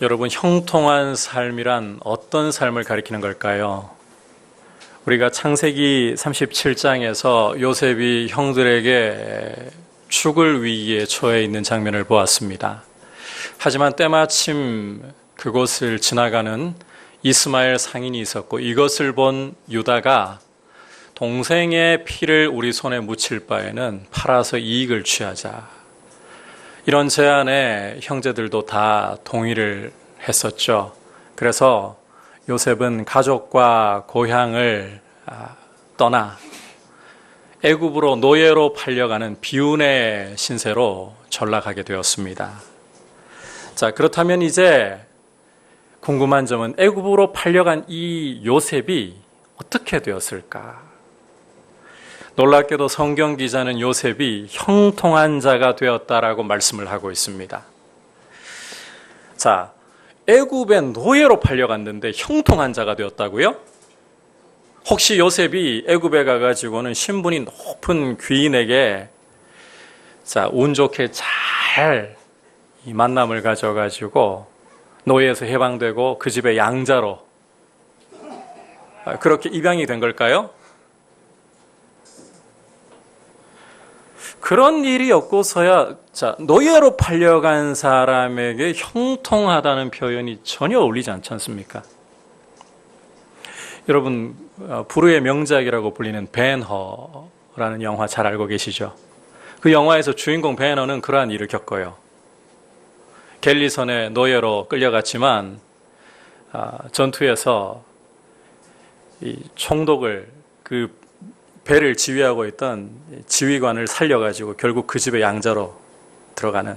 여러분, 형통한 삶이란 어떤 삶을 가리키는 걸까요? 우리가 창세기 37장에서 요셉이 형들에게 죽을 위기에 처해 있는 장면을 보았습니다. 하지만 때마침 그곳을 지나가는 이스마엘 상인이 있었고, 이것을 본 유다가 동생의 피를 우리 손에 묻힐 바에는 팔아서 이익을 취하자, 이런 제안에 형제들도 다 동의를 했었죠. 그래서 요셉은 가족과 고향을 떠나 애굽으로 노예로 팔려가는 비운의 신세로 전락하게 되었습니다. 자, 그렇다면 이제 궁금한 점은 애굽으로 팔려간 이 요셉이 어떻게 되었을까? 놀랍게도 성경 기자는 요셉이 형통한 자가 되었다라고 말씀을 하고 있습니다. 자, 애굽에 노예로 팔려갔는데 형통한 자가 되었다고요? 혹시 요셉이 애굽에 가가지고는 신분이 높은 귀인에게 운 좋게 잘 이 만남을 가져가지고 노예에서 해방되고 그 집의 양자로 그렇게 입양이 된 걸까요? 그런 일이 없고서야 노예로 팔려간 사람에게 형통하다는 표현이 전혀 어울리지 않지 않습니까? 여러분, 불후의 명작이라고 불리는 벤허라는 영화 잘 알고 계시죠? 그 영화에서 주인공 벤허는 그러한 일을 겪어요. 갤리선의 노예로 끌려갔지만 전투에서 이 총독을, 그 배를 지휘하고 있던 지휘관을 살려가지고 결국 그 집의 양자로 들어가는.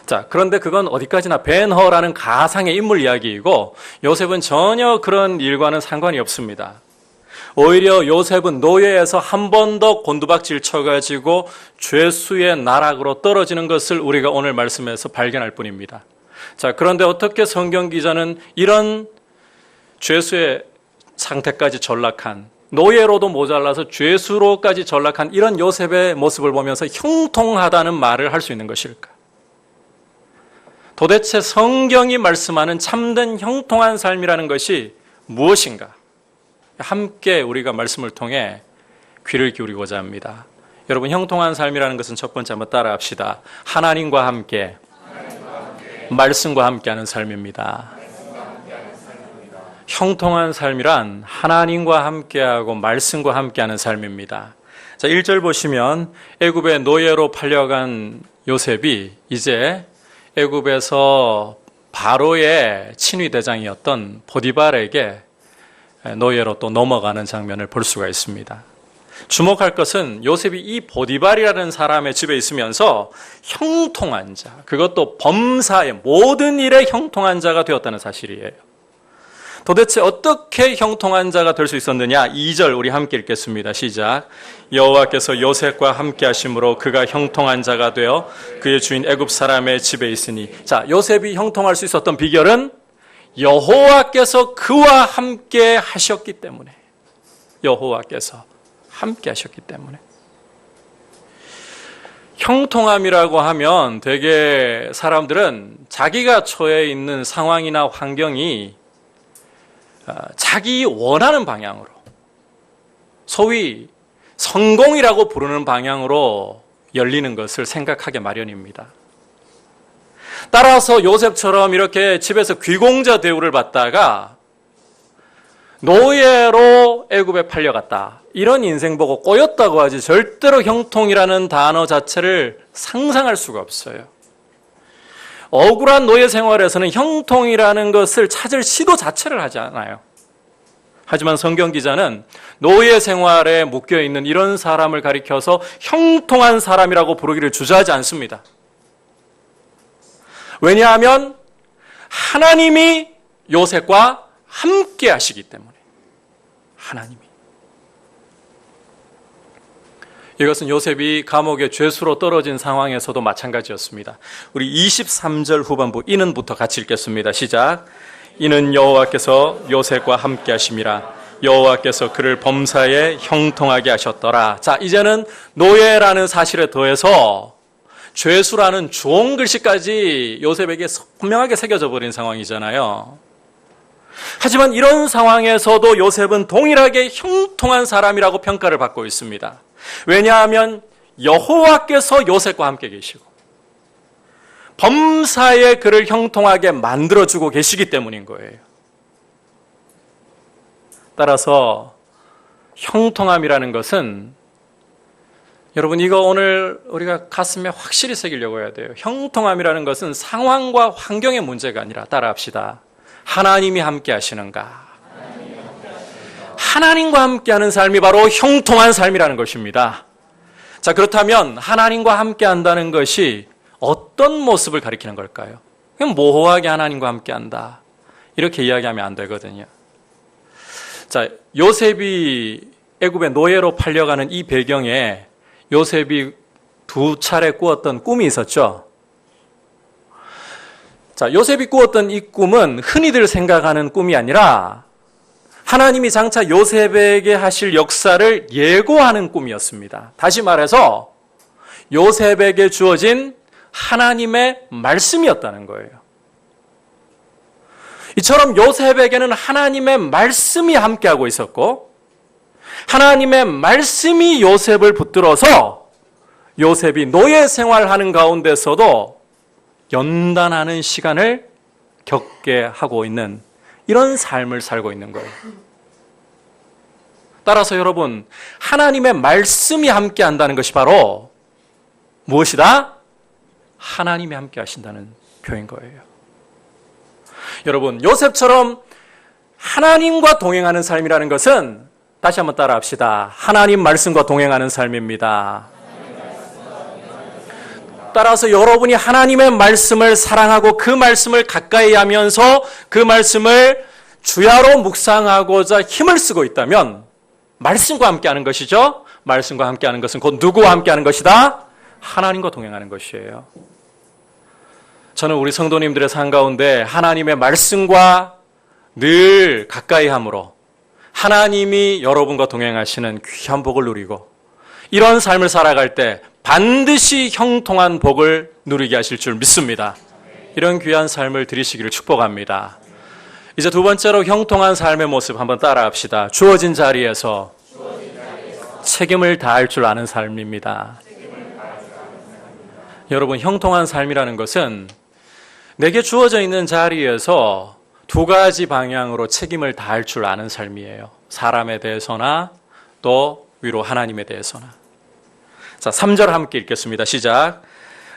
자, 그런데 그건 어디까지나 벤허라는 가상의 인물 이야기이고, 요셉은 전혀 그런 일과는 상관이 없습니다. 오히려 요셉은 노예에서 한 번 더 곤두박질 쳐가지고 죄수의 나락으로 떨어지는 것을 우리가 오늘 말씀에서 발견할 뿐입니다. 자, 그런데 어떻게 성경 기자는 이런 죄수의 상태까지 전락한, 노예로도 모자라서 죄수로까지 전락한 이런 요셉의 모습을 보면서 형통하다는 말을 할 수 있는 것일까? 도대체 성경이 말씀하는 참된 형통한 삶이라는 것이 무엇인가? 함께 우리가 말씀을 통해 귀를 기울이고자 합니다. 여러분, 형통한 삶이라는 것은 첫 번째 한번 따라 합시다. 하나님과 함께, 말씀과 함께하는 삶입니다. 형통한 삶이란 하나님과 함께하고 말씀과 함께하는 삶입니다. 자, 1절 보시면 애굽의 노예로 팔려간 요셉이 이제 애굽에서 바로의 친위대장이었던 보디발에게 노예로 또 넘어가는 장면을 볼 수가 있습니다. 주목할 것은 요셉이 이 보디발이라는 사람의 집에 있으면서 형통한 자, 그것도 범사의 모든 일에 형통한 자가 되었다는 사실이에요. 도대체 어떻게 형통한 자가 될 수 있었느냐? 2절 우리 함께 읽겠습니다. 시작. 여호와께서 요셉과 함께 하심으로 그가 형통한 자가 되어 그의 주인 애굽 사람의 집에 있으니. 자, 요셉이 형통할 수 있었던 비결은 여호와께서 그와 함께 하셨기 때문에. 여호와께서 함께 하셨기 때문에. 형통함이라고 하면 되게 사람들은 자기가 처해 있는 상황이나 환경이 자기 원하는 방향으로, 소위 성공이라고 부르는 방향으로 열리는 것을 생각하게 마련입니다. 따라서 요셉처럼 이렇게 집에서 귀공자 대우를 받다가 노예로 애굽에 팔려갔다, 이런 인생 보고 꼬였다고 하지 절대로 형통이라는 단어 자체를 상상할 수가 없어요. 억울한 노예 생활에서는 형통이라는 것을 찾을 시도 자체를 하지 않아요. 하지만 성경 기자는 노예 생활에 묶여있는 이런 사람을 가리켜서 형통한 사람이라고 부르기를 주저하지 않습니다. 왜냐하면 하나님이 요셉과 함께 하시기 때문에. 하나님이. 이것은 요셉이 감옥의 죄수로 떨어진 상황에서도 마찬가지였습니다. 우리 23절 후반부 이는부터 같이 읽겠습니다. 시작. 이는 여호와께서 요셉과 함께 하심이라. 여호와께서 그를 범사에 형통하게 하셨더라. 자, 이제는 노예라는 사실에 더해서 죄수라는 좋은 글씨까지 요셉에게 선명하게 새겨져 버린 상황이잖아요. 하지만 이런 상황에서도 요셉은 동일하게 형통한 사람이라고 평가를 받고 있습니다. 왜냐하면 여호와께서 요셉과 함께 계시고 범사에 그를 형통하게 만들어주고 계시기 때문인 거예요. 따라서 형통함이라는 것은, 여러분 이거 오늘 우리가 가슴에 확실히 새기려고 해야 돼요. 형통함이라는 것은 상황과 환경의 문제가 아니라, 따라합시다, 하나님이 함께 하시는가? 하나님과 함께하는 삶이 바로 형통한 삶이라는 것입니다. 자, 그렇다면 하나님과 함께한다는 것이 어떤 모습을 가리키는 걸까요? 그냥 모호하게 하나님과 함께한다, 이렇게 이야기하면 안 되거든요. 자, 요셉이 애굽의 노예로 팔려가는 이 배경에 요셉이 2차례 꾸었던 꿈이 있었죠. 자, 요셉이 꾸었던 이 꿈은 흔히들 생각하는 꿈이 아니라 하나님이 장차 요셉에게 하실 역사를 예고하는 꿈이었습니다. 다시 말해서 요셉에게 주어진 하나님의 말씀이었다는 거예요. 이처럼 요셉에게는 하나님의 말씀이 함께하고 있었고, 하나님의 말씀이 요셉을 붙들어서 요셉이 노예 생활하는 가운데서도 연단하는 시간을 겪게 하고 있는 이런 삶을 살고 있는 거예요. 따라서 여러분, 하나님의 말씀이 함께 한다는 것이 바로 무엇이다? 하나님이 함께 하신다는 표현인 거예요. 여러분, 요셉처럼 하나님과 동행하는 삶이라는 것은, 다시 한번 따라 합시다, 하나님 말씀과 동행하는 삶입니다. 따라서 여러분이 하나님의 말씀을 사랑하고 그 말씀을 가까이 하면서 그 말씀을 주야로 묵상하고자 힘을 쓰고 있다면 말씀과 함께하는 것이죠. 말씀과 함께하는 것은 곧 누구와 함께하는 것이다? 하나님과 동행하는 것이에요. 저는 우리 성도님들의 삶 가운데 하나님의 말씀과 늘 가까이 함으로 하나님이 여러분과 동행하시는 귀한 복을 누리고, 이런 삶을 살아갈 때 반드시 형통한 복을 누리게 하실 줄 믿습니다. 이런 귀한 삶을 들이시기를 축복합니다. 이제 2번째로 형통한 삶의 모습 한번 따라합시다. 주어진 자리에서 책임을 다할 줄 아는 삶입니다. 여러분, 형통한 삶이라는 것은 내게 주어져 있는 자리에서 2가지 방향으로 책임을 다할 줄 아는 삶이에요. 사람에 대해서나 또 위로 하나님에 대해서나. 자, 3절 함께 읽겠습니다. 시작.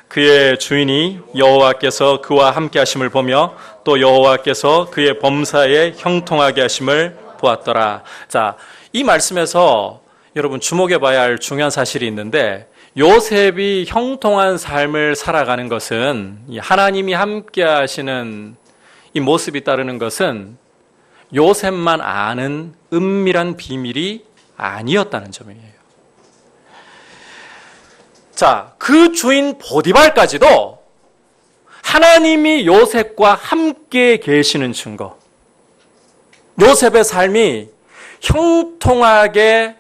그의 주인이 여호와께서 그와 함께 하심을 보며 또 여호와께서 그의 범사에 형통하게 하심을 보았더라. 자, 이 말씀에서 여러분 주목해 봐야 할 중요한 사실이 있는데, 요셉이 형통한 삶을 살아가는 것은, 하나님이 함께 하시는 이 모습이 따르는 것은 요셉만 아는 은밀한 비밀이 아니었다는 점이에요. 자, 그 주인 보디발까지도 하나님이 요셉과 함께 계시는 증거, 요셉의 삶이 형통하게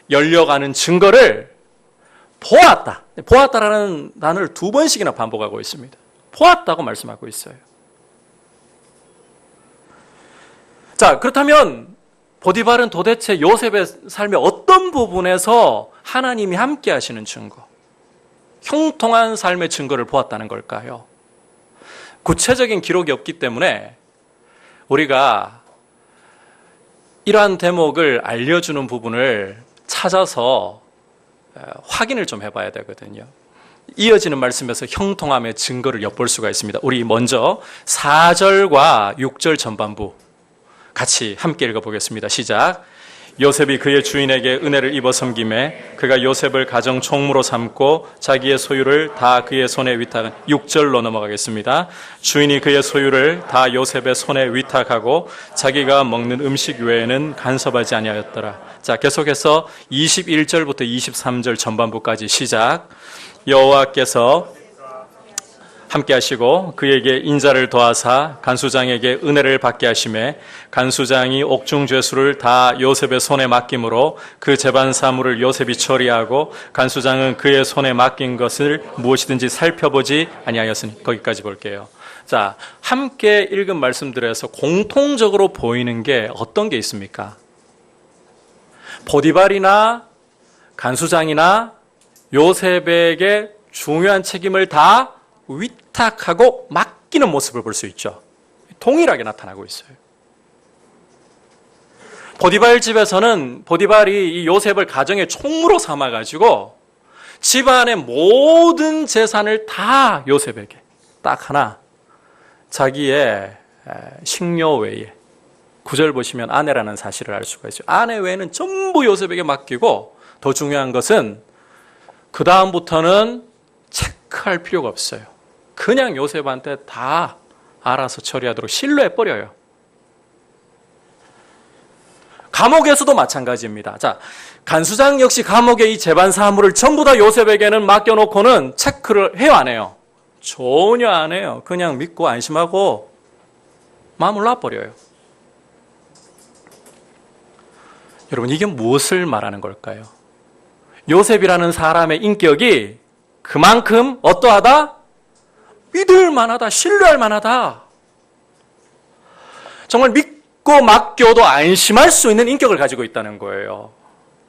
열려가는 증거를 보았다. 보았다라는 단어를 2번씩이나 반복하고 있습니다. 보았다고 말씀하고 있어요. 자, 그렇다면 보디발은 도대체 요셉의 삶의 어떤 부분에서 하나님이 함께 하시는 증거, 형통한 삶의 증거를 보았다는 걸까요? 구체적인 기록이 없기 때문에 우리가 이러한 대목을 알려주는 부분을 찾아서 확인을 좀 해봐야 되거든요. 이어지는 말씀에서 형통함의 증거를 엿볼 수가 있습니다. 우리 먼저 4절과 6절 전반부 같이 함께 읽어보겠습니다. 시작. 요셉이 그의 주인에게 은혜를 입어 섬김에 그가 요셉을 가정 총무로 삼고 자기의 소유를 다 그의 손에 위탁한. 6절로 넘어가겠습니다. 주인이 그의 소유를 다 요셉의 손에 위탁하고 자기가 먹는 음식 외에는 간섭하지 아니하였더라. 자, 계속해서 21절부터 23절 전반부까지 시작. 여호와께서 함께 하시고 그에게 인자를 더하사 간수장에게 은혜를 받게 하시매 간수장이 옥중 죄수를 다 요셉의 손에 맡김으로 그 재반 사물을 요셉이 처리하고 간수장은 그의 손에 맡긴 것을 무엇이든지 살펴보지 아니하였으니. 거기까지 볼게요. 자, 함께 읽은 말씀들에서 공통적으로 보이는 게 어떤 게 있습니까? 보디발이나 간수장이나 요셉에게 중요한 책임을 다 위탁하고 맡기는 모습을 볼 수 있죠. 동일하게 나타나고 있어요. 보디발 집에서는 보디발이 이 요셉을 가정의 총무로 삼아가지고 집안의 모든 재산을 다 요셉에게 딱 하나 자기의 식료 외에 9절 보시면 아내라는 사실을 알 수가 있어요. 아내 외에는 전부 요셉에게 맡기고 더 중요한 것은 그 다음부터는 체크할 필요가 없어요. 그냥 요셉한테 다 알아서 처리하도록 신뢰해버려요. 감옥에서도 마찬가지입니다. 자, 간수장 역시 감옥의 이 재반 사물을 전부 다 요셉에게는 맡겨놓고는 체크를 해요, 안 해요? 전혀 안 해요. 그냥 믿고 안심하고 마음을 놔버려요. 여러분, 이게 무엇을 말하는 걸까요? 요셉이라는 사람의 인격이 그만큼 어떠하다? 믿을 만하다, 신뢰할 만하다. 정말 믿고 맡겨도 안심할 수 있는 인격을 가지고 있다는 거예요.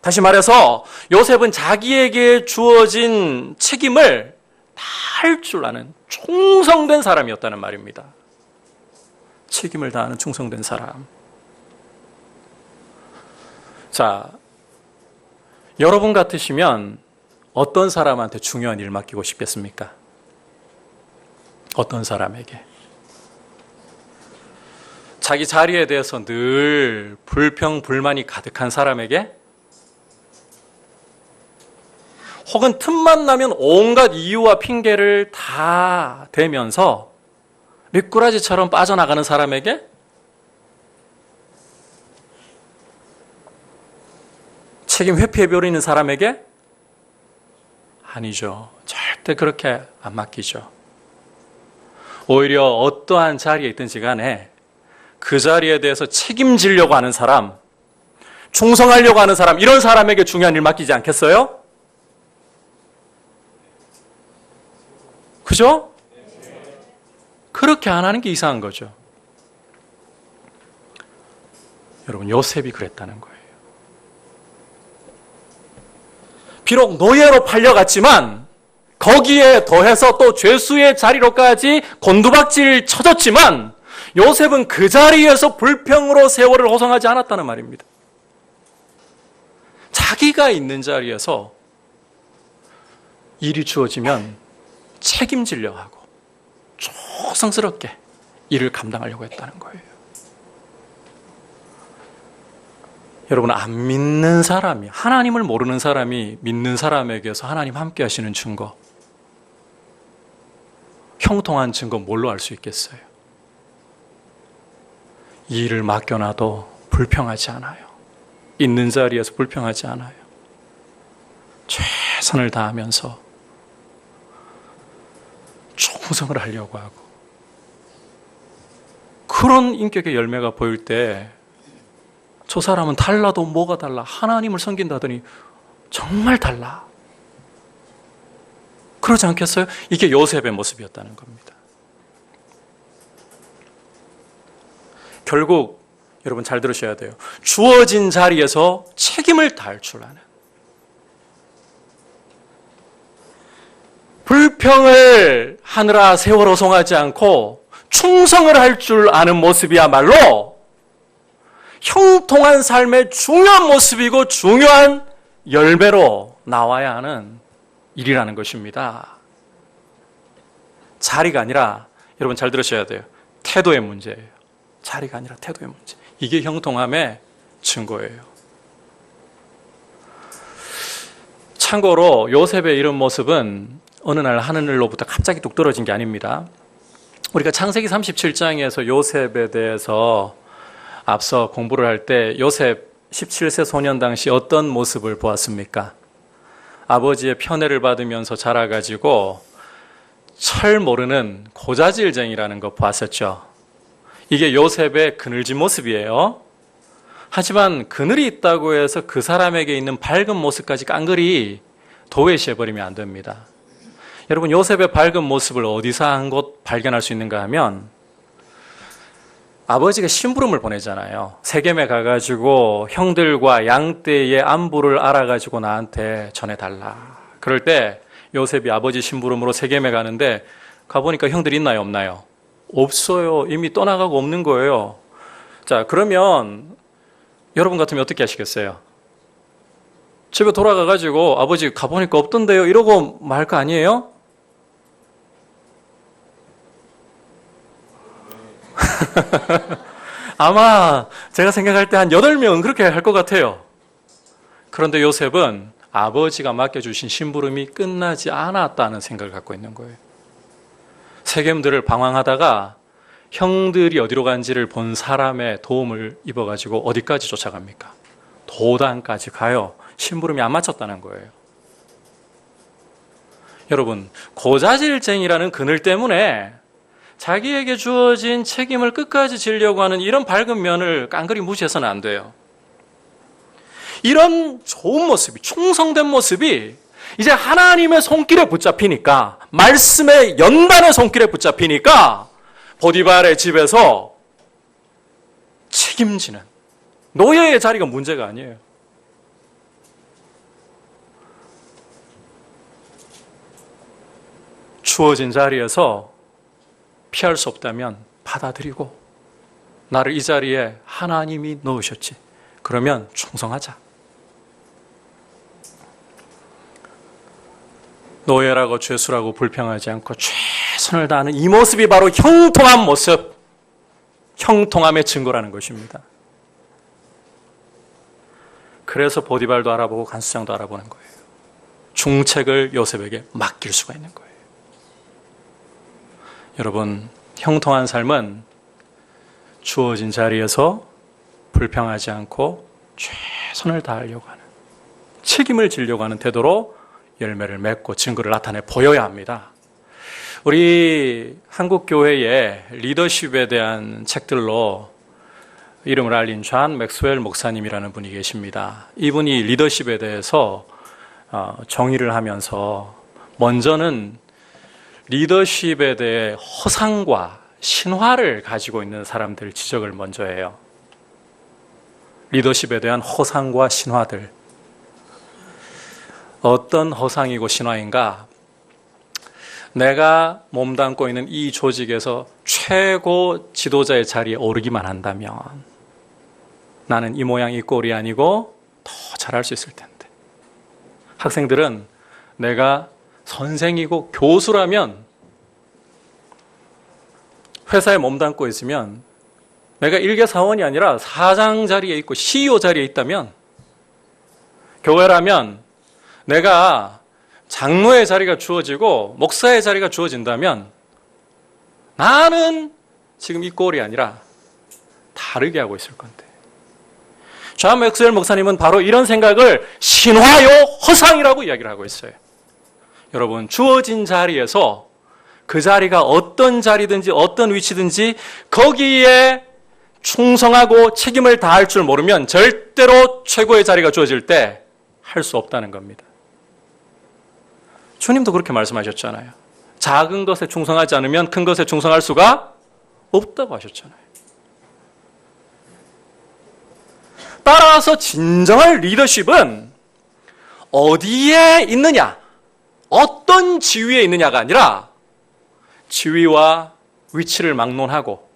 다시 말해서 요셉은 자기에게 주어진 책임을 다 할 줄 아는 충성된 사람이었다는 말입니다. 책임을 다하는 충성된 사람. 자, 여러분 같으시면 어떤 사람한테 중요한 일 맡기고 싶겠습니까? 어떤 사람에게? 자기 자리에 대해서 늘 불평, 불만이 가득한 사람에게? 혹은 틈만 나면 온갖 이유와 핑계를 다 대면서 미꾸라지처럼 빠져나가는 사람에게? 책임 회피해버리는 사람에게? 아니죠. 절대 그렇게 안 맡기죠. 오히려 어떠한 자리에 있든지 간에 그 자리에 대해서 책임지려고 하는 사람, 충성하려고 하는 사람, 이런 사람에게 중요한 일 맡기지 않겠어요? 그죠? 그렇게 안 하는 게 이상한 거죠. 여러분, 요셉이 그랬다는 거예요. 비록 노예로 팔려갔지만 거기에 더해서 또 죄수의 자리로까지 곤두박질 쳐졌지만 요셉은 그 자리에서 불평으로 세월을 호송하지 않았다는 말입니다. 자기가 있는 자리에서 일이 주어지면 책임지려 하고 조성스럽게 일을 감당하려고 했다는 거예요. 여러분, 안 믿는 사람이, 하나님을 모르는 사람이 믿는 사람에게서 하나님 함께 하시는 증거, 형통한 증거 뭘로 알 수 있겠어요? 이 일을 맡겨놔도 불평하지 않아요. 있는 자리에서 불평하지 않아요. 최선을 다하면서 충성을 하려고 하고, 그런 인격의 열매가 보일 때 저 사람은 달라도 뭐가 달라? 하나님을 섬긴다더니 정말 달라. 그러지 않겠어요? 이게 요셉의 모습이었다는 겁니다. 결국 여러분 잘 들으셔야 돼요. 주어진 자리에서 책임을 다할 줄 아는, 불평을 하느라 세월 호송하지 않고 충성을 할 줄 아는 모습이야말로 형통한 삶의 중요한 모습이고 중요한 열매로 나와야 하는 일이라는 것입니다. 자리가 아니라, 여러분 잘 들으셔야 돼요. 태도의 문제예요. 자리가 아니라 태도의 문제. 이게 형통함의 증거예요. 참고로 요셉의 이런 모습은 어느 날 하늘로부터 갑자기 뚝 떨어진 게 아닙니다. 우리가 창세기 37장에서 요셉에 대해서 앞서 공부를 할 때 요셉 17세 소년 당시 어떤 모습을 보았습니까? 아버지의 편애를 받으면서 자라가지고 철 모르는 고자질쟁이라는 거 보았었죠. 이게 요셉의 그늘진 모습이에요. 하지만 그늘이 있다고 해서 그 사람에게 있는 밝은 모습까지 깡그리 도외시해버리면 안 됩니다. 여러분, 요셉의 밝은 모습을 어디서 한 곳 발견할 수 있는가 하면 아버지가 심부름을 보내잖아요. 세겜에 가가지고 형들과 양떼의 안부를 알아가지고 나한테 전해달라. 그럴 때 요셉이 아버지 심부름으로 세겜에 가는데 가보니까 형들이 있나요, 없나요? 없어요. 이미 떠나가고 없는 거예요. 자, 그러면 여러분 같으면 어떻게 하시겠어요? 집에 돌아가가지고 아버지 가보니까 없던데요 이러고 말 거 아니에요? 아마 제가 생각할 때 한 8명 그렇게 할 것 같아요. 그런데 요셉은 아버지가 맡겨주신 심부름이 끝나지 않았다는 생각을 갖고 있는 거예요. 세겜들을 방황하다가 형들이 어디로 간지를 본 사람의 도움을 입어가지고 어디까지 쫓아갑니까? 도단까지 가요. 심부름이 안 맞췄다는 거예요. 여러분, 고자질쟁이라는 그늘 때문에 자기에게 주어진 책임을 끝까지 지려고 하는 이런 밝은 면을 깡그리 무시해서는 안 돼요. 이런 좋은 모습이, 충성된 모습이 이제 하나님의 손길에 붙잡히니까, 말씀의 연단의 손길에 붙잡히니까 보디발의 집에서 책임지는 노예의 자리가 문제가 아니에요. 주어진 자리에서 피할 수 없다면 받아들이고, 나를 이 자리에 하나님이 넣으셨지, 그러면 충성하자. 노예라고 죄수라고 불평하지 않고 최선을 다하는 이 모습이 바로 형통한 모습, 형통함의 증거라는 것입니다. 그래서 보디발도 알아보고 간수장도 알아보는 거예요. 중책을 요셉에게 맡길 수가 있는 거예요. 여러분, 형통한 삶은 주어진 자리에서 불평하지 않고 최선을 다하려고 하는, 책임을 지려고 하는 태도로 열매를 맺고 증거를 나타내 보여야 합니다. 우리 한국교회의 리더십에 대한 책들로 이름을 알린 존 맥스웰 목사님이라는 분이 계십니다. 이분이 리더십에 대해서 정의를 하면서 먼저는 리더십에 대해 허상과 신화를 가지고 있는 사람들 지적을 먼저 해요. 리더십에 대한 허상과 신화들. 어떤 허상이고 신화인가? 내가 몸담고 있는 이 조직에서 최고 지도자의 자리에 오르기만 한다면 나는 이 모양 이 꼴이 아니고 더 잘할 수 있을 텐데. 학생들은 내가 선생이고 교수라면, 회사에 몸담고 있으면 내가 일개사원이 아니라 사장 자리에 있고 CEO 자리에 있다면, 교회라면 내가 장로의 자리가 주어지고 목사의 자리가 주어진다면 나는 지금 이 꼴이 아니라 다르게 하고 있을 건데. 존 맥스웰 목사님은 바로 이런 생각을 신화요 허상이라고 이야기를 하고 있어요. 여러분, 주어진 자리에서 그 자리가 어떤 자리든지 어떤 위치든지 거기에 충성하고 책임을 다할 줄 모르면 절대로 최고의 자리가 주어질 때 할 수 없다는 겁니다. 주님도 그렇게 말씀하셨잖아요. 작은 것에 충성하지 않으면 큰 것에 충성할 수가 없다고 하셨잖아요. 따라서 진정한 리더십은 어디에 있느냐, 어떤 지위에 있느냐가 아니라 지위와 위치를 막론하고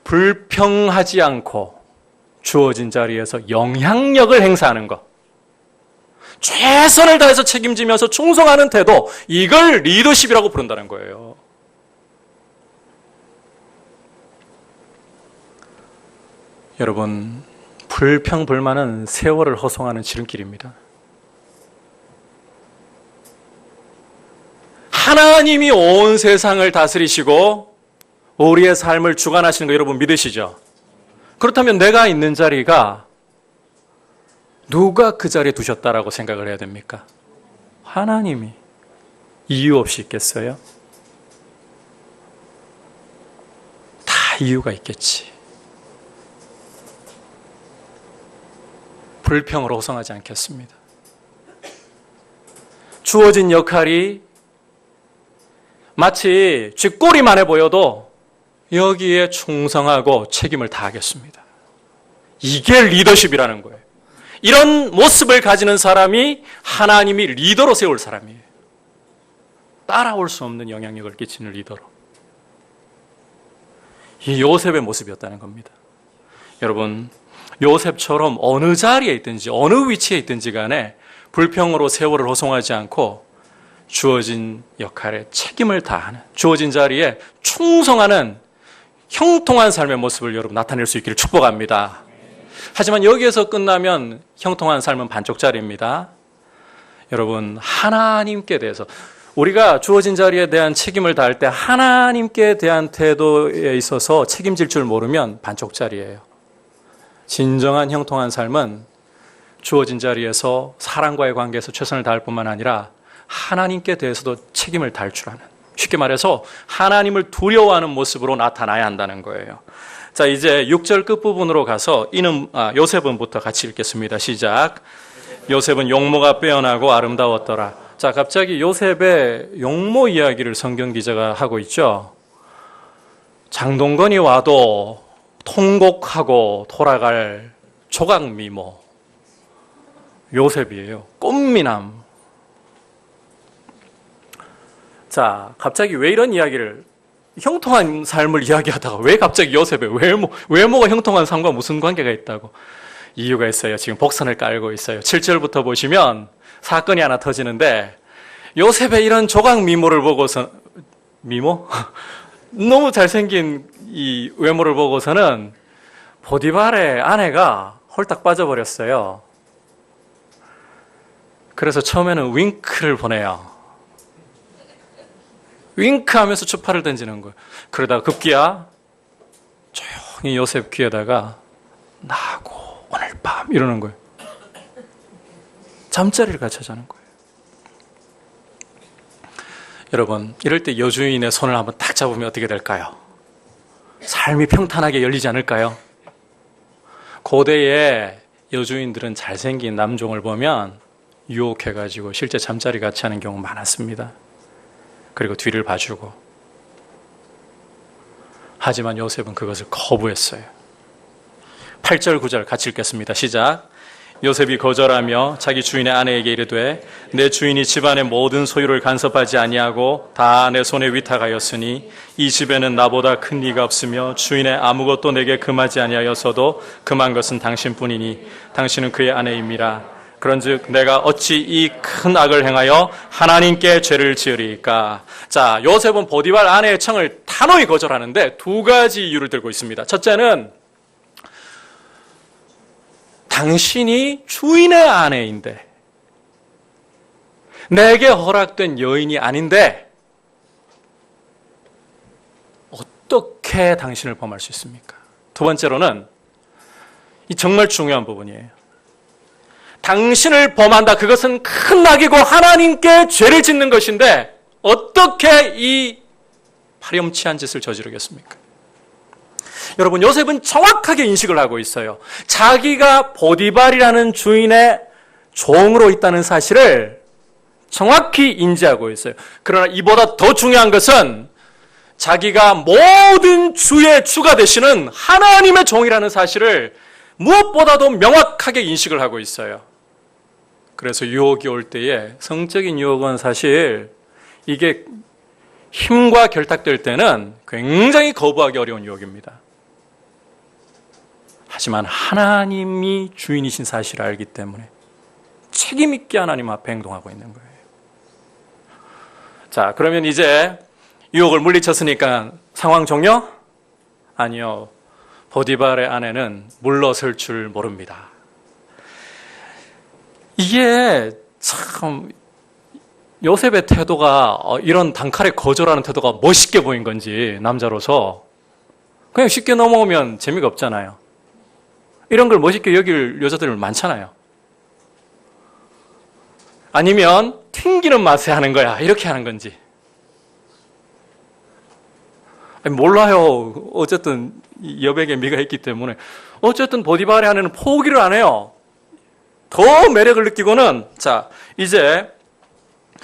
불평하지 않고 주어진 자리에서 영향력을 행사하는 것, 최선을 다해서 책임지면서 충성하는 태도, 이걸 리더십이라고 부른다는 거예요. 여러분, 불평불만은 세월을 허송하는 지름길입니다. 하나님이 온 세상을 다스리시고 우리의 삶을 주관하시는 거 여러분 믿으시죠? 그렇다면 내가 있는 자리가 누가 그 자리에 두셨다라고 생각을 해야 됩니까? 하나님이. 이유 없이 있겠어요? 다 이유가 있겠지. 불평으로 호송하지 않겠습니다. 주어진 역할이 마치 쥐꼬리만해 보여도 여기에 충성하고 책임을 다하겠습니다. 이게 리더십이라는 거예요. 이런 모습을 가지는 사람이 하나님이 리더로 세울 사람이에요. 따라올 수 없는 영향력을 끼치는 리더로. 이 요셉의 모습이었다는 겁니다. 여러분, 요셉처럼 어느 자리에 있든지 어느 위치에 있든지 간에 불평으로 세월을 호송하지 않고 주어진 역할에 책임을 다하는, 주어진 자리에 충성하는 형통한 삶의 모습을 여러분 나타낼 수 있기를 축복합니다. 하지만 여기에서 끝나면 형통한 삶은 반쪽짜리입니다. 여러분, 하나님께 대해서 우리가 주어진 자리에 대한 책임을 다할 때 하나님께 대한 태도에 있어서 책임질 줄 모르면 반쪽짜리예요. 진정한 형통한 삶은 주어진 자리에서 사람과의 관계에서 최선을 다할 뿐만 아니라 하나님께 대해서도 책임을 다할 줄 아는, 쉽게 말해서 하나님을 두려워하는 모습으로 나타나야 한다는 거예요. 자, 이제 6절 끝부분으로 가서 요셉은부터 같이 읽겠습니다. 시작. 요셉은 용모가 빼어나고 아름다웠더라. 자, 갑자기 요셉의 용모 이야기를 성경 기자가 하고 있죠. 장동건이 와도 통곡하고 돌아갈 조각미모 요셉이에요. 꽃미남. 자, 갑자기 왜 이런 이야기를, 형통한 삶을 이야기하다가 왜 갑자기 요셉의 외모가 형통한 삶과 무슨 관계가 있다고? 이유가 있어요. 지금 복선을 깔고 있어요. 7절부터 보시면 사건이 하나 터지는데 요셉의 이런 조각 미모를 보고서, 미모? 너무 잘생긴 이 외모를 보고서는 보디발의 아내가 홀딱 빠져버렸어요. 그래서 처음에는 윙크를 보내요. 윙크하면서 추파를 던지는 거예요. 그러다가 급기야 조용히 요셉 귀에다가 나하고 오늘 밤 이러는 거예요. 잠자리를 같이 자는 거예요. 여러분, 이럴 때 여주인의 손을 한번 딱 잡으면 어떻게 될까요? 삶이 평탄하게 열리지 않을까요? 고대의 여주인들은 잘생긴 남종을 보면 유혹해가지고 실제 잠자리 같이 하는 경우 많았습니다. 그리고 뒤를 봐주고. 하지만 요셉은 그것을 거부했어요. 8절 9절 같이 읽겠습니다. 시작. 요셉이 거절하며 자기 주인의 아내에게 이르되 내 주인이 집안의 모든 소유를 간섭하지 아니하고 다 내 손에 위탁하였으니 이 집에는 나보다 큰 이가 없으며 주인의 아무것도 내게 금하지 아니하였어도 금한 것은 당신뿐이니 당신은 그의 아내임이라. 그런즉 내가 어찌 이 큰 악을 행하여 하나님께 죄를 지으리까. 자, 요셉은 보디발 아내의 청을 단호히 거절하는데 두 가지 이유를 들고 있습니다. 첫째는 당신이 주인의 아내인데, 내게 허락된 여인이 아닌데 어떻게 당신을 범할 수 있습니까? 두 번째로는 이 정말 중요한 부분이에요. 당신을 범한다. 그것은 큰 악이고 하나님께 죄를 짓는 것인데 어떻게 이 파렴치한 짓을 저지르겠습니까? 여러분, 요셉은 정확하게 인식을 하고 있어요. 자기가 보디발이라는 주인의 종으로 있다는 사실을 정확히 인지하고 있어요. 그러나 이보다 더 중요한 것은 자기가 모든 주의 주가 되시는 하나님의 종이라는 사실을 무엇보다도 명확하게 인식을 하고 있어요. 그래서 유혹이 올 때에, 성적인 유혹은 사실 이게 힘과 결탁될 때는 굉장히 거부하기 어려운 유혹입니다. 하지만 하나님이 주인이신 사실을 알기 때문에 책임 있게 하나님 앞에 행동하고 있는 거예요. 자, 그러면 이제 유혹을 물리쳤으니까 상황 종료? 아니요. 보디발의 아내는 물러설 줄 모릅니다. 이게 참 요셉의 태도가, 이런 단칼에 거절하는 태도가 멋있게 보인 건지, 남자로서 그냥 쉽게 넘어오면 재미가 없잖아요. 이런 걸 멋있게 여길 여자들 많잖아요. 아니면 튕기는 맛에 하는 거야, 이렇게 하는 건지. 아니, 몰라요. 어쨌든 여백에 미가 있기 때문에. 어쨌든 보디발의 아내는 포기를 안 해요. 더 매력을 느끼고는, 자, 이제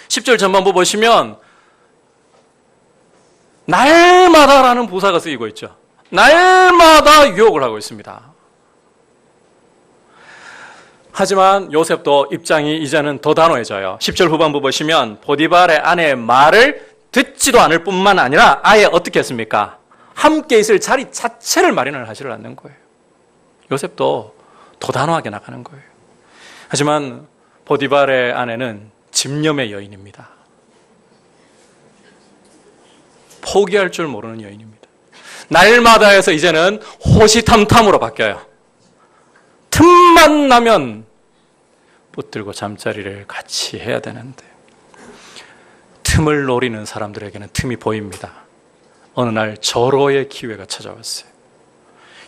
10절 전반부 보시면 날마다라는 부사가 쓰이고 있죠. 날마다 유혹을 하고 있습니다. 하지만 요셉도 입장이 이제는 더 단호해져요. 10절 후반부 보시면 보디발의 아내의 말을 듣지도 않을 뿐만 아니라 아예 어떻게 했습니까? 함께 있을 자리 자체를 마련을 하지를 않는 거예요. 요셉도 더 단호하게 나가는 거예요. 하지만 보디발의 아내는 집념의 여인입니다. 포기할 줄 모르는 여인입니다. 날마다에서 이제는 호시탐탐으로 바뀌어요. 틈만 나면 붙들고 잠자리를 같이 해야 되는데 틈을 노리는 사람들에게는 틈이 보입니다. 어느 날 절호의 기회가 찾아왔어요.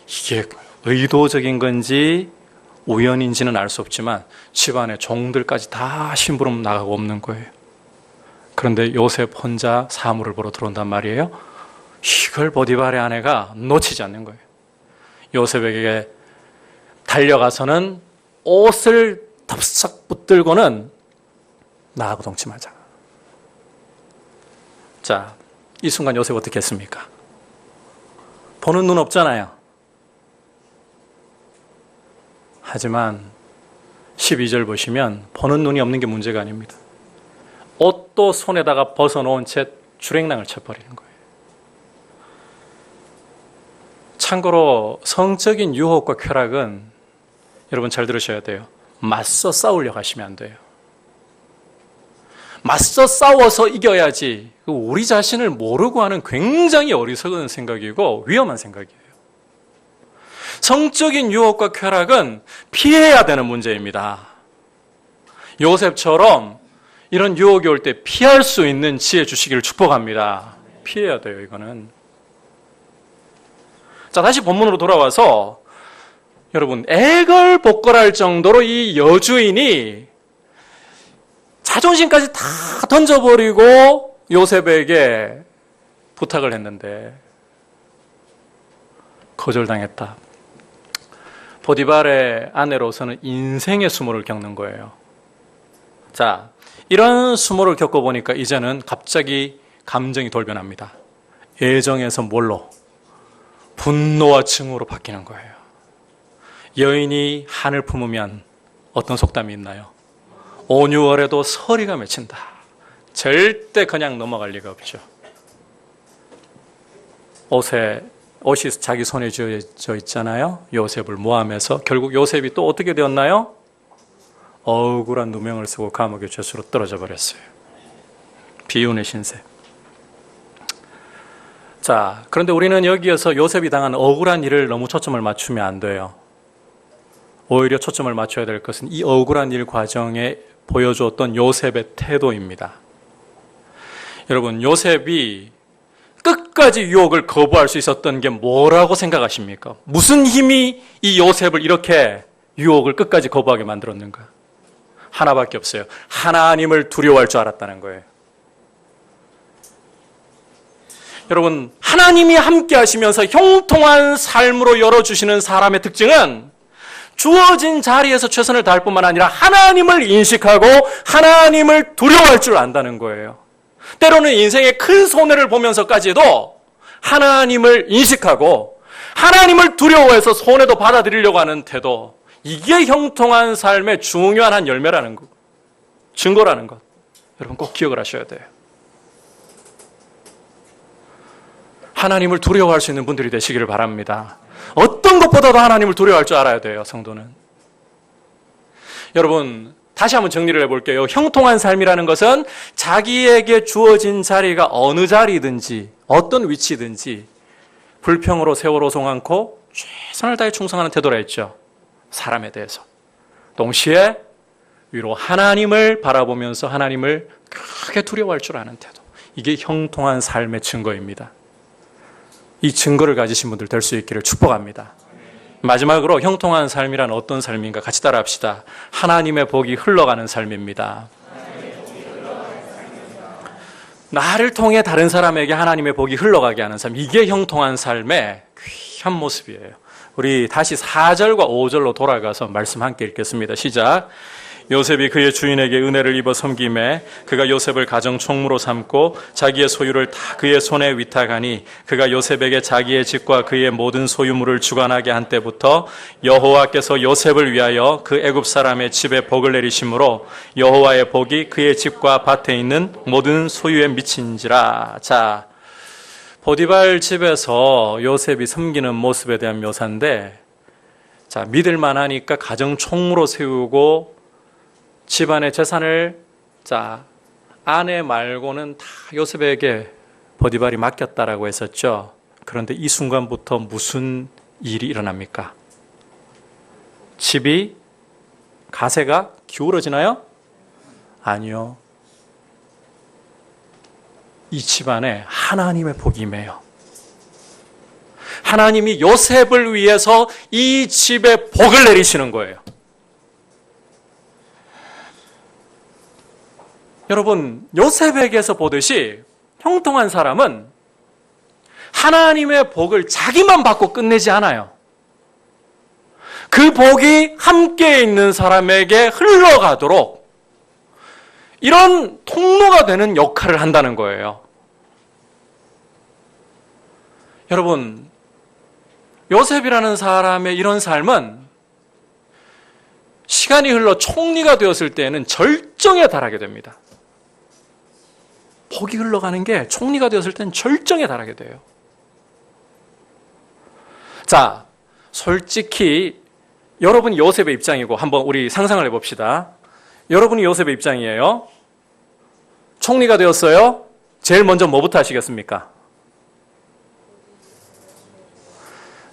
이게 의도적인 건지 우연인지는 알 수 없지만 집안의 종들까지 다 심부름 나가고 없는 거예요. 그런데 요셉 혼자 사물을 보러 들어온단 말이에요. 이걸 보디발의 아내가 놓치지 않는 거예요. 요셉에게 달려가서는 옷을 덥석 붙들고는 나하고 동침하자. 자, 이 순간 요셉 어떻게 했습니까? 보는 눈 없잖아요. 하지만 12절 보시면 보는 눈이 없는 게 문제가 아닙니다. 옷도 손에다가 벗어놓은 채 주랭랑을 쳐버리는 거예요. 참고로 성적인 유혹과 쾌락은 여러분 잘 들으셔야 돼요. 맞서 싸우려고 하시면 안 돼요. 맞서 싸워서 이겨야지. 우리 자신을 모르고 하는 굉장히 어리석은 생각이고 위험한 생각이에요. 성적인 유혹과 쾌락은 피해야 되는 문제입니다. 요셉처럼 이런 유혹이 올 때 피할 수 있는 지혜 주시기를 축복합니다. 피해야 돼요, 이거는. 자, 다시 본문으로 돌아와서 여러분, 애걸복걸할 정도로 이 여주인이 자존심까지 다 던져버리고 요셉에게 부탁을 했는데 거절당했다. 보디발의 아내로서는 인생의 수모를 겪는 거예요. 자, 이런 수모를 겪어보니까 이제는 갑자기 감정이 돌변합니다. 애정에서 뭘로? 분노와 증오로 바뀌는 거예요. 여인이 한을 품으면 어떤 속담이 있나요? 온유월에도 서리가 맺힌다. 절대 그냥 넘어갈 리가 없죠. 옷이 자기 손에 쥐어져 있잖아요. 요셉을 모함해서 결국 요셉이 또 어떻게 되었나요? 억울한 누명을 쓰고 감옥의 죄수로 떨어져 버렸어요. 비운의 신세. 자, 그런데 우리는 여기에서 요셉이 당한 억울한 일을 너무 초점을 맞추면 안 돼요. 오히려 초점을 맞춰야 될 것은 이 억울한 일 과정에 보여주었던 요셉의 태도입니다. 여러분, 요셉이 끝까지 유혹을 거부할 수 있었던 게 뭐라고 생각하십니까? 무슨 힘이 이 요셉을 이렇게 유혹을 끝까지 거부하게 만들었는가? 하나밖에 없어요. 하나님을 두려워할 줄 알았다는 거예요. 여러분, 하나님이 함께 하시면서 형통한 삶으로 열어주시는 사람의 특징은 주어진 자리에서 최선을 다할 뿐만 아니라 하나님을 인식하고 하나님을 두려워할 줄 안다는 거예요. 때로는 인생의 큰 손해를 보면서까지도 하나님을 인식하고 하나님을 두려워해서 손해도 받아들이려고 하는 태도, 이게 형통한 삶의 중요한 한 열매라는 것, 증거라는 것, 여러분 꼭 기억을 하셔야 돼요. 하나님을 두려워할 수 있는 분들이 되시기를 바랍니다. 어떤 것보다도 하나님을 두려워할 줄 알아야 돼요, 성도는. 여러분, 다시 한번 정리를 해볼게요. 형통한 삶이라는 것은 자기에게 주어진 자리가 어느 자리든지 어떤 위치든지 불평으로 세월호송 않고 최선을 다해 충성하는 태도라 했죠. 사람에 대해서. 동시에 위로 하나님을 바라보면서 하나님을 크게 두려워할 줄 아는 태도. 이게 형통한 삶의 증거입니다. 이 증거를 가지신 분들 될 수 있기를 축복합니다. 마지막으로 형통한 삶이란 어떤 삶인가 같이 따라합시다. 하나님의 복이 흘러가는 삶입니다. 나를 통해 다른 사람에게 하나님의 복이 흘러가게 하는 삶, 이게 형통한 삶의 귀한 모습이에요. 우리 다시 4절과 5절로 돌아가서 말씀 함께 읽겠습니다. 시작. 요셉이 그의 주인에게 은혜를 입어 섬김에 그가 요셉을 가정 총무로 삼고 자기의 소유를 다 그의 손에 위탁하니 그가 요셉에게 자기의 집과 그의 모든 소유물을 주관하게 한 때부터 여호와께서 요셉을 위하여 그 애굽 사람의 집에 복을 내리심으로 여호와의 복이 그의 집과 밭에 있는 모든 소유에 미친지라. 자, 보디발 집에서 요셉이 섬기는 모습에 대한 묘사인데, 자, 믿을만하니까 가정 총무로 세우고 집안의 재산을, 자, 아내 말고는 다 요셉에게 보디발이 맡겼다라고 했었죠. 그런데 이 순간부터 무슨 일이 일어납니까? 집이, 가세가 기울어지나요? 아니요. 이 집안에 하나님의 복이 임해요. 하나님이 요셉을 위해서 이 집에 복을 내리시는 거예요. 여러분, 요셉에게서 보듯이 형통한 사람은 하나님의 복을 자기만 받고 끝내지 않아요. 그 복이 함께 있는 사람에게 흘러가도록 이런 통로가 되는 역할을 한다는 거예요. 여러분, 요셉이라는 사람의 이런 삶은 시간이 흘러 총리가 되었을 때에는 절정에 달하게 됩니다. 복이 흘러가는 게 총리가 되었을 때는 절정에 달하게 돼요. 자, 솔직히 여러분이 요셉의 입장이고 한번 우리 상상을 해봅시다. 여러분이 요셉의 입장이에요. 총리가 되었어요. 제일 먼저 뭐부터 하시겠습니까?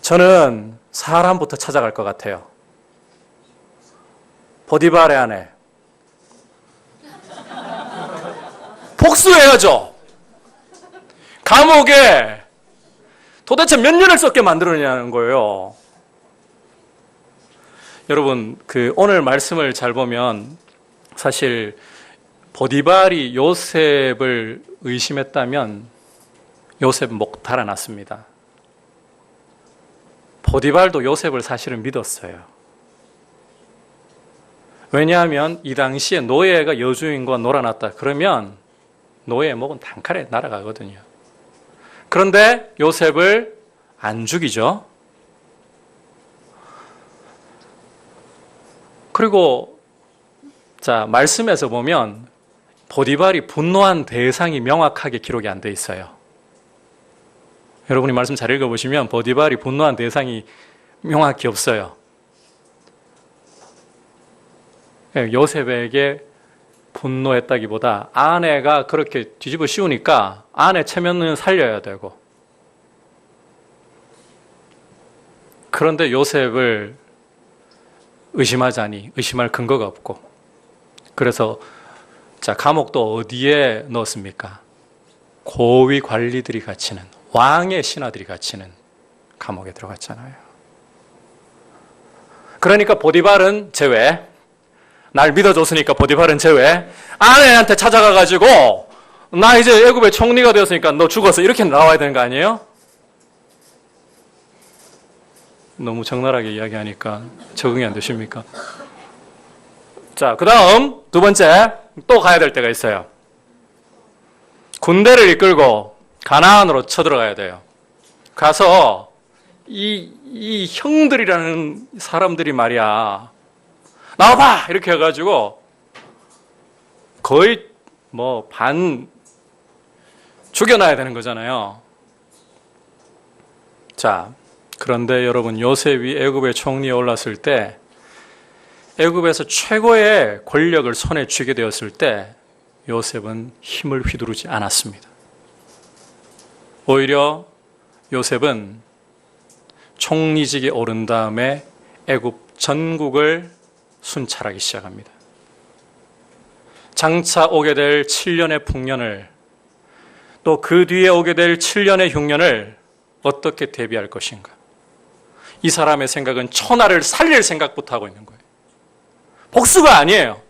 저는 사람부터 찾아갈 것 같아요. 보디발의 아내. 복수해야죠. 감옥에 도대체 몇 년을 썩게 만들었냐는 거예요. 여러분, 오늘 말씀을 잘 보면 사실 보디발이 요셉을 의심했다면 요셉 목 달아났습니다. 보디발도 요셉을 사실은 믿었어요. 왜냐하면 이 당시에 노예가 여주인과 놀아났다 그러면 노예의 목은 단칼에 날아가거든요. 그런데 요셉을 안 죽이죠. 그리고 자, 말씀에서 보면 보디발이 분노한 대상이 명확하게 기록이 안 돼 있어요. 여러분이 말씀 잘 읽어보시면 보디발이 분노한 대상이 명확히 없어요. 요셉에게 분노했다기보다 아내가 그렇게 뒤집어 씌우니까 아내 체면은 살려야 되고, 그런데 요셉을 의심하자니 의심할 근거가 없고, 그래서 자, 감옥도 어디에 넣었습니까? 고위 관리들이 갇히는, 왕의 신하들이 갇히는 감옥에 들어갔잖아요. 그러니까 보디발은 제외, 날 믿어줬으니까 보디발은 제외, 아내한테 찾아가가지고 나 이제 애굽의 총리가 되었으니까 너 죽었어 이렇게 나와야 되는 거 아니에요? 너무 적나라하게 이야기하니까 적응이 안 되십니까? 자, 그 다음 두 번째 또 가야 될 때가 있어요. 군대를 이끌고 가나안으로 쳐들어가야 돼요. 가서 이 형들이라는 사람들이 말이야, 나와봐! 이렇게 해가지고 거의 반 죽여놔야 되는 거잖아요. 자, 그런데 여러분, 요셉이 애굽의 총리에 올랐을 때, 애굽에서 최고의 권력을 손에 쥐게 되었을 때 요셉은 힘을 휘두르지 않았습니다. 오히려 요셉은 총리직에 오른 다음에 애굽 전국을 순찰하기 시작합니다. 장차 오게 될 7년의 풍년을, 또 그 뒤에 오게 될 7년의 흉년을 어떻게 대비할 것인가. 이 사람의 생각은 천하를 살릴 생각부터 하고 있는 거예요. 복수가 아니에요.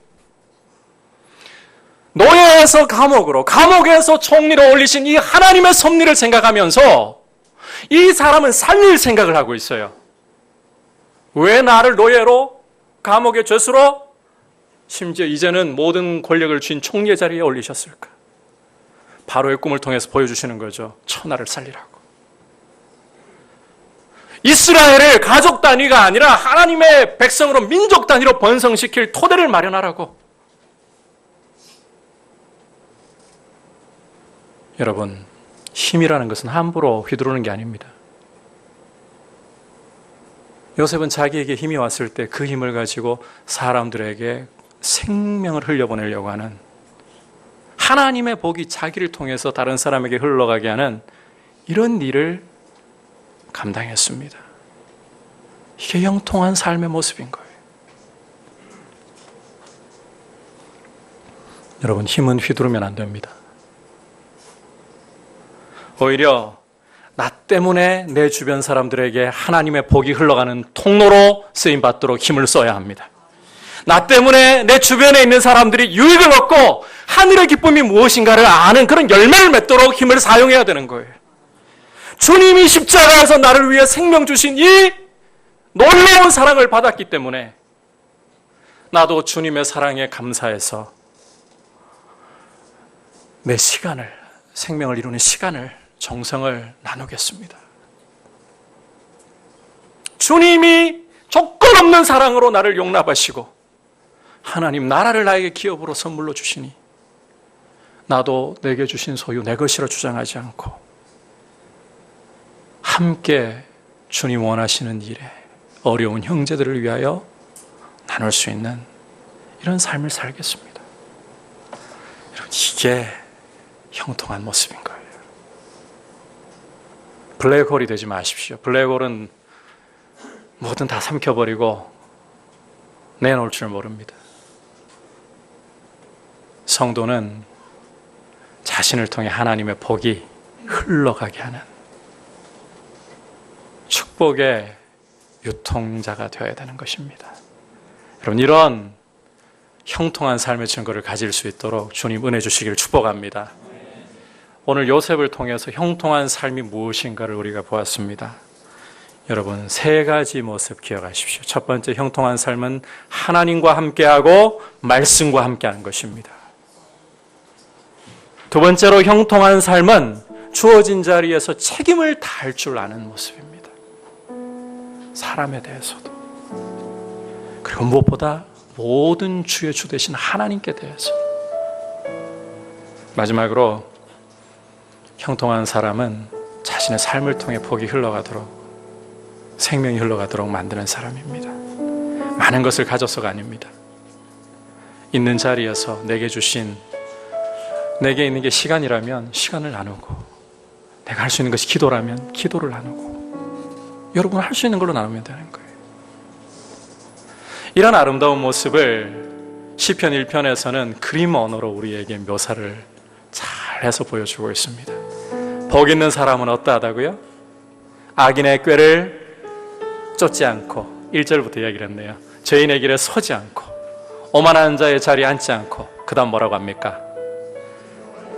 노예에서 감옥으로, 감옥에서 총리로 올리신 이 하나님의 섭리를 생각하면서 이 사람은 살릴 생각을 하고 있어요. 왜 나를 노예로, 감옥의 죄수로, 심지어 이제는 모든 권력을 쥔 총리의 자리에 올리셨을까? 바로의 꿈을 통해서 보여주시는 거죠. 천하를 살리라고. 이스라엘을 가족 단위가 아니라 하나님의 백성으로 민족 단위로 번성시킬 토대를 마련하라고. 여러분, 힘이라는 것은 함부로 휘두르는 게 아닙니다. 요셉은 자기에게 힘이 왔을 때 그 힘을 가지고 사람들에게 생명을 흘려보내려고 하는, 하나님의 복이 자기를 통해서 다른 사람에게 흘러가게 하는 이런 일을 감당했습니다. 이게 형통한 삶의 모습인 거예요. 여러분, 힘은 휘두르면 안 됩니다. 오히려 나 때문에 내 주변 사람들에게 하나님의 복이 흘러가는 통로로 쓰임받도록 힘을 써야 합니다. 나 때문에 내 주변에 있는 사람들이 유익을 얻고 하늘의 기쁨이 무엇인가를 아는 그런 열매를 맺도록 힘을 사용해야 되는 거예요. 주님이 십자가에서 나를 위해 생명 주신 이 놀라운 사랑을 받았기 때문에 나도 주님의 사랑에 감사해서 내 시간을, 생명을 이루는 시간을, 정성을 나누겠습니다. 주님이 조건 없는 사랑으로 나를 용납하시고 하나님 나라를 나에게 기업으로 선물로 주시니 나도 내게 주신 소유 내 것이라 주장하지 않고 함께 주님 원하시는 일에 어려운 형제들을 위하여 나눌 수 있는 이런 삶을 살겠습니다. 여러분, 이게 형통한 모습인 거예요. 블랙홀이 되지 마십시오. 블랙홀은 뭐든 다 삼켜버리고 내놓을 줄 모릅니다. 성도는 자신을 통해 하나님의 복이 흘러가게 하는 축복의 유통자가 되어야 되는 것입니다. 여러분, 이런 형통한 삶의 증거를 가질 수 있도록 주님 은혜 주시기를 축복합니다. 오늘 요셉을 통해서 형통한 삶이 무엇인가를 우리가 보았습니다. 여러분, 세 가지 모습 기억하십시오. 첫 번째, 형통한 삶은 하나님과 함께하고 말씀과 함께하는 것입니다. 두 번째로, 형통한 삶은 주어진 자리에서 책임을 다할 줄 아는 모습입니다. 사람에 대해서도, 그리고 무엇보다 모든 주의 주 되신 하나님께 대해서. 마지막으로, 형통한 사람은 자신의 삶을 통해 복이 흘러가도록, 생명이 흘러가도록 만드는 사람입니다. 많은 것을 가져서가 아닙니다. 있는 자리에서 내게 주신, 내게 있는 게 시간이라면 시간을 나누고, 내가 할 수 있는 것이 기도라면 기도를 나누고, 여러분 할 수 있는 걸로 나누면 되는 거예요. 이런 아름다운 모습을 시편 1편에서는 그림 언어로 우리에게 묘사를 잘해서 보여주고 있습니다. 복 있는 사람은 어떠하다고요? 악인의 꾀를 쫓지 않고, 1절부터 이야기를 했네요. 죄인의 길에 서지 않고, 오만한 자의 자리에 앉지 않고, 그 다음 뭐라고 합니까?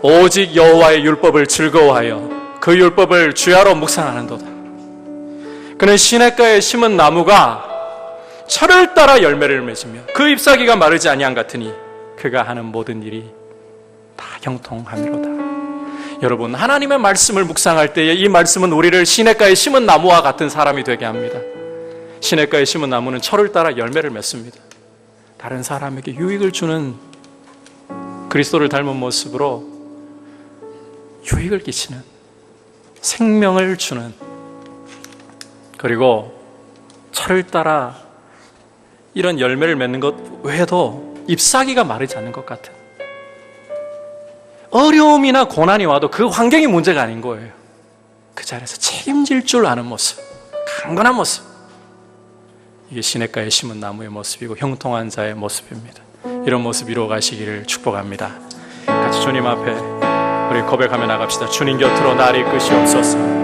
오직 여호와의 율법을 즐거워하여 그 율법을 주야로 묵상하는도다. 그는 시냇가에 심은 나무가 철을 따라 열매를 맺으며 그 잎사귀가 마르지 아니한 같으니 그가 하는 모든 일이 다 형통함이로다. 여러분, 하나님의 말씀을 묵상할 때에 이 말씀은 우리를 시냇가에 심은 나무와 같은 사람이 되게 합니다. 시냇가에 심은 나무는 철을 따라 열매를 맺습니다. 다른 사람에게 유익을 주는, 그리스도를 닮은 모습으로 유익을 끼치는, 생명을 주는, 그리고 철을 따라 이런 열매를 맺는 것 외에도 잎사귀가 마르지 않는 것 같은, 어려움이나 고난이 와도 그 환경이 문제가 아닌 거예요. 그 자리에서 책임질 줄 아는 모습, 강건한 모습, 이게 시냇가에 심은 나무의 모습이고 형통한 자의 모습입니다. 이런 모습 이루어 가시기를 축복합니다. 같이 주님 앞에 우리 고백하며 나갑시다. 주님 곁으로 나를 이끄시옵소서.